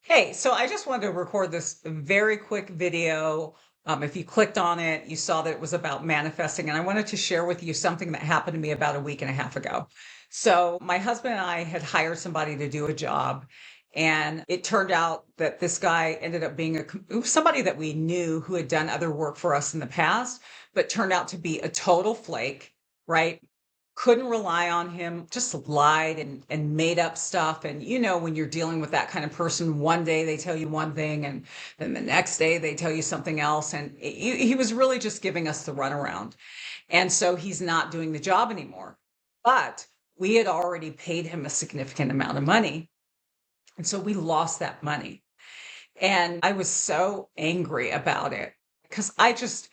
Hey, so I just wanted to record this very quick video. If you clicked on it, you saw that it was about manifesting, and I wanted to share with you something that happened to me about a week and a half ago. So, my husband and I had hired somebody to do a job, and it turned out that this guy ended up being it was somebody that we knew who had done other work for us in the past, but turned out to be a total flake, right? Couldn't rely on him, just lied and made up stuff. And when you're dealing with that kind of person, one day they tell you one thing, and then the next day they tell you something else. And he was really just giving us the runaround. And so he's not doing the job anymore. But we had already paid him a significant amount of money. And so we lost that money. And I was so angry about it because I just,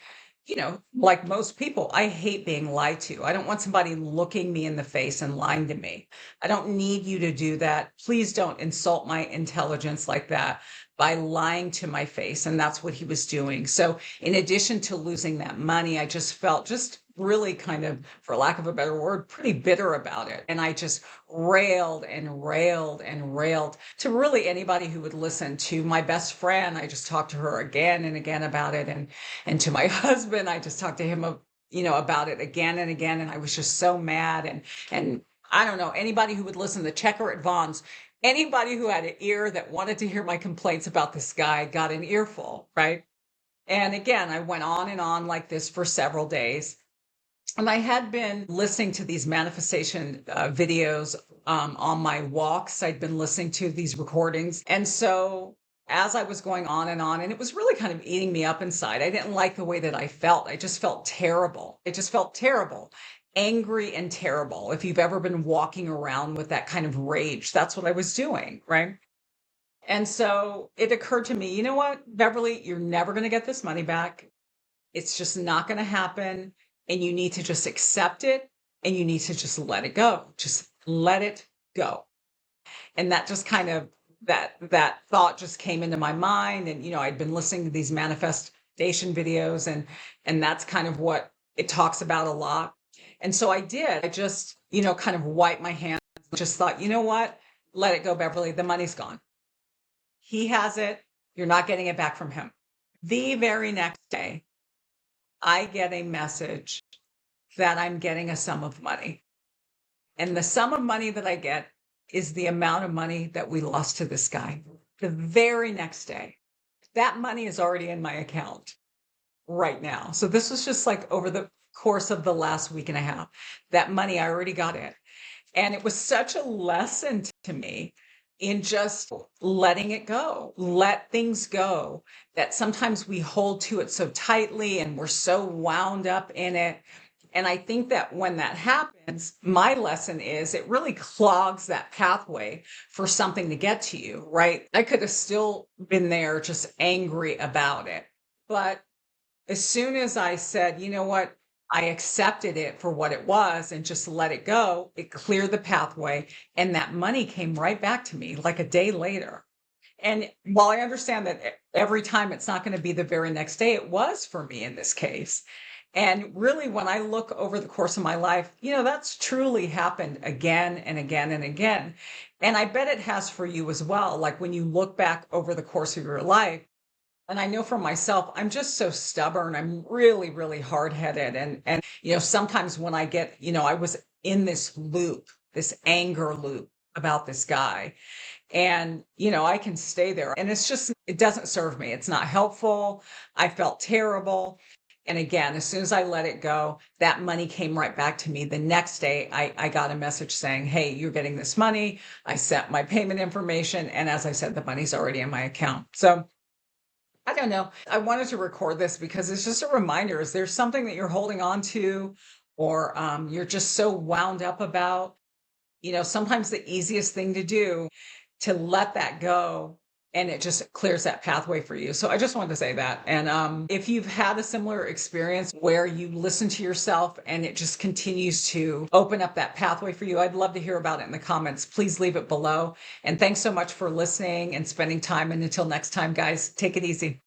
like most people, I hate being lied to. I don't want somebody looking me in the face and lying to me. I don't need you to do that. Please don't insult my intelligence like that by lying to my face. And that's what he was doing. So, in addition to losing that money, I just felt just really kind of, for lack of a better word, pretty bitter about it. And I just railed and railed and railed to really anybody who would listen. To my best friend, I just talked to her again and again about it. And to my husband, I just talked to him about it again and again. And I was just so mad. And I don't know, anybody who would listen, the checker at Vaughn's, anybody who had an ear that wanted to hear my complaints about this guy got an earful, right? And again, I went on and on like this for several days. And I had been listening to these manifestation videos on my walks. I'd been listening to these recordings. And so as I was going on and it was really kind of eating me up inside. I didn't like the way that I felt. I just felt terrible. It just felt terrible, angry and terrible. If you've ever been walking around with that kind of rage, that's what I was doing, right? And so it occurred to me, you know what, Beverly, you're never going to get this money back. It's just not going to happen. And you need to just accept it, and you need to just let it go. Just let it go. And that just kind of that thought just came into my mind. And I'd been listening to these manifestation videos, and that's kind of what it talks about a lot. And so I did. I just, kind of wiped my hands, just thought, you know what? Let it go, Beverly. The money's gone. He has it. You're not getting it back from him. The very next day, I get a message that I'm getting a sum of money. And the sum of money that I get is the amount of money that we lost to this guy. The very next day, that money is already in my account right now. So this was just like over the course of the last week and a half. That money, I already got it. And it was such a lesson to me in just letting it go, let things go, that sometimes we hold to it so tightly and we're so wound up in it. And I think that when that happens, my lesson is it really clogs that pathway for something to get to you, right? I could have still been there just angry about it. But as soon as I said, you know what, I accepted it for what it was and just let it go, it cleared the pathway. And that money came right back to me like a day later. And while I understand that every time it's not going to be the very next day, it was for me in this case. And really, when I look over the course of my life, that's truly happened again and again and again. And I bet it has for you as well. Like when you look back over the course of your life, and I know for myself, I'm just so stubborn. I'm really, really hard-headed. And sometimes when I get, I was in this loop, this anger loop about this guy. And, I can stay there. And it's just, it doesn't serve me. It's not helpful. I felt terrible. And again, as soon as I let it go, that money came right back to me. The next day, I got a message saying, hey, you're getting this money. I sent my payment information. And as I said, the money's already in my account. So I don't know. I wanted to record this because it's just a reminder. Is there something that you're holding on to, or you're just so wound up about? Sometimes the easiest thing to do to let that go, and it just clears that pathway for you. So I just wanted to say that. And if you've had a similar experience where you listen to yourself and it just continues to open up that pathway for you, I'd love to hear about it in the comments. Please leave it below. And thanks so much for listening and spending time. And until next time, guys, take it easy.